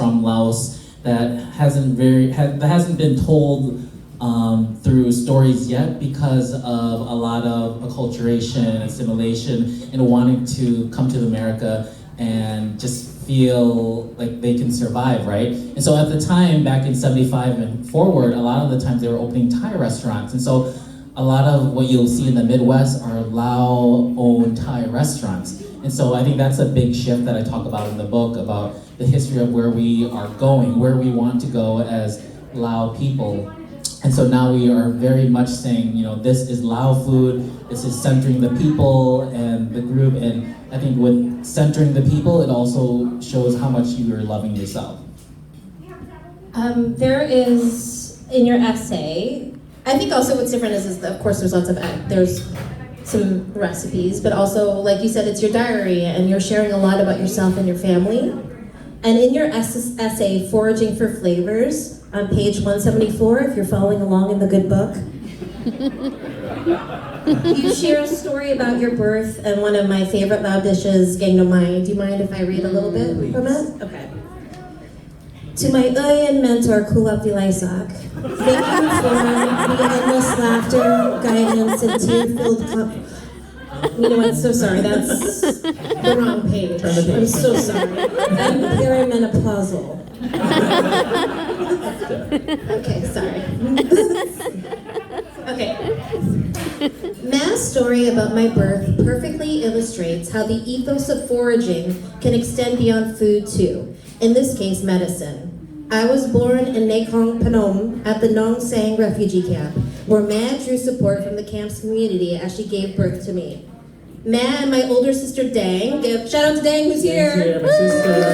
from Laos that hasn't been told through stories yet because of a lot of acculturation, assimilation, and wanting to come to America and just feel like they can survive, right? And so at the time, back in 75 and forward, a lot of the times they were opening Thai restaurants. And so a lot of what you'll see in the Midwest are Lao-owned Thai restaurants. And so I think that's a big shift that I talk about in the book, about the history of where we are going, where we want to go as Lao people. And so now we are very much saying, this is Lao food, this is centering the people and the group, and I think with centering the people, it also shows how much you are loving yourself. There is, in your essay, I think also what's different is of course there's some recipes, but also, like you said, it's your diary, and you're sharing a lot about yourself and your family. And in your essay, Foraging for Flavors, on page 174, if you're following along in the good book, you share a story about your birth and one of my favorite Lao dishes, Gang No Mai. Do you mind if I read a little bit from it? Okay. To my and mentor, Kulap Vilaisak, thank you for the endless laughter, guidance, and tear-filled You know what, so sorry, that's the wrong page. I'm so sorry. I'm perimenopausal. Okay, sorry. Okay. Ma's story about my birth perfectly illustrates how the ethos of foraging can extend beyond food too, in this case, medicine. I was born in Nakhon Phanom at the Nong Saeng refugee camp, where Ma drew support from the camp's community as she gave birth to me. Ma and my older sister Dang, shout out to Dang who's here, my sister,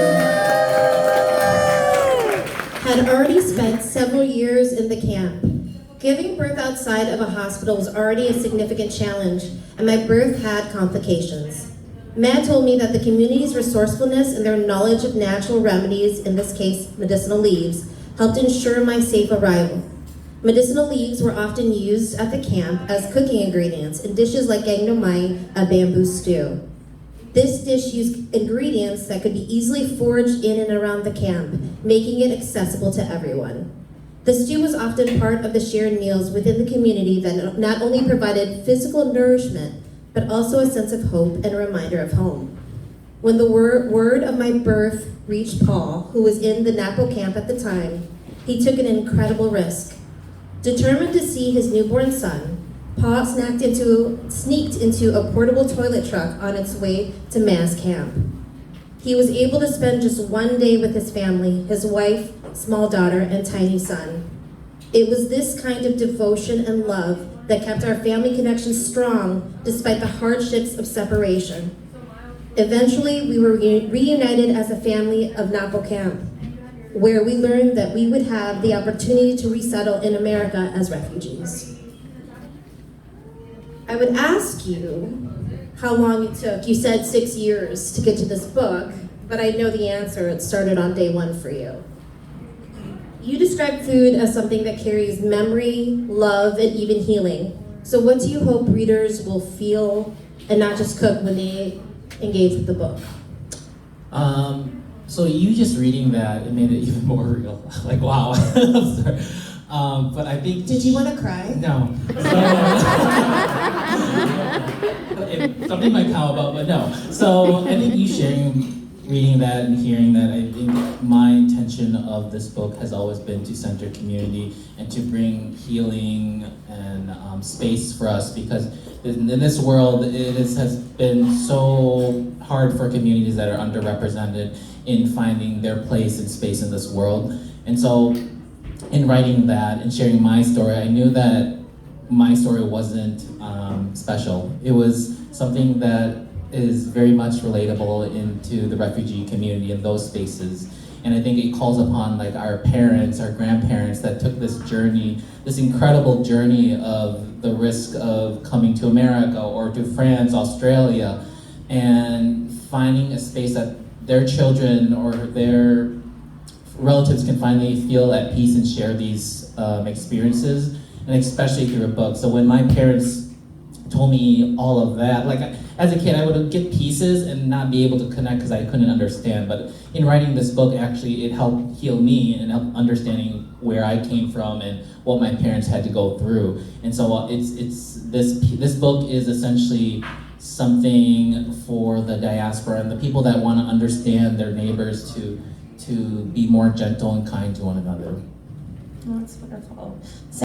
had already spent several years in the camp. Giving birth outside of a hospital was already a significant challenge, and my birth had complications. Ma told me that the community's resourcefulness and their knowledge of natural remedies, in this case medicinal leaves, helped ensure my safe arrival. Medicinal leaves were often used at the camp as cooking ingredients in dishes like Gang No Mai, a bamboo stew. This dish used ingredients that could be easily foraged in and around the camp, making it accessible to everyone. The stew was often part of the shared meals within the community that not only provided physical nourishment, but also a sense of hope and a reminder of home. When the word of my birth reached Paul, who was in the Napo camp at the time, he took an incredible risk. Determined to see his newborn son, Paul sneaked into a portable toilet truck on its way to Ma's camp. He was able to spend just one day with his family, his wife, small daughter, and tiny son. It was this kind of devotion and love that kept our family connection strong despite the hardships of separation. Eventually, we were reunited as a family of Napo camp, where we learned that we would have the opportunity to resettle in America as refugees. I would ask you how long it took. You said 6 years to get to this book, but I know the answer. It started on day one for you. You describe food as something that carries memory, love, and even healing. So what do you hope readers will feel and not just cook when they engage with the book? So you just reading that, it made it even more real. Like, wow. I'm sorry. But I think... Did you want to cry? No. Something might come about, but no. So I think you reading that and hearing that, I think my intention of this book has always been to center community and to bring healing and space for us, because in this world, has been so hard for communities that are underrepresented in finding their place and space in this world. And so in writing that and sharing my story, I knew that my story wasn't special. It was something that is very much relatable into the refugee community in those spaces. And I think it calls upon like our parents, our grandparents that took this journey, this incredible journey of the risk of coming to America or to France, Australia, and finding a space that their children or their relatives can finally feel at peace and share these experiences, and especially through a book. So when my parents told me all of that, like as a kid, I would get pieces and not be able to connect because I couldn't understand. But in writing this book, actually, it helped heal me and help understanding where I came from and what my parents had to go through. And so this book is essentially something for the diaspora and the people that want to understand their neighbors to be more gentle and kind to one another. Oh, that's wonderful.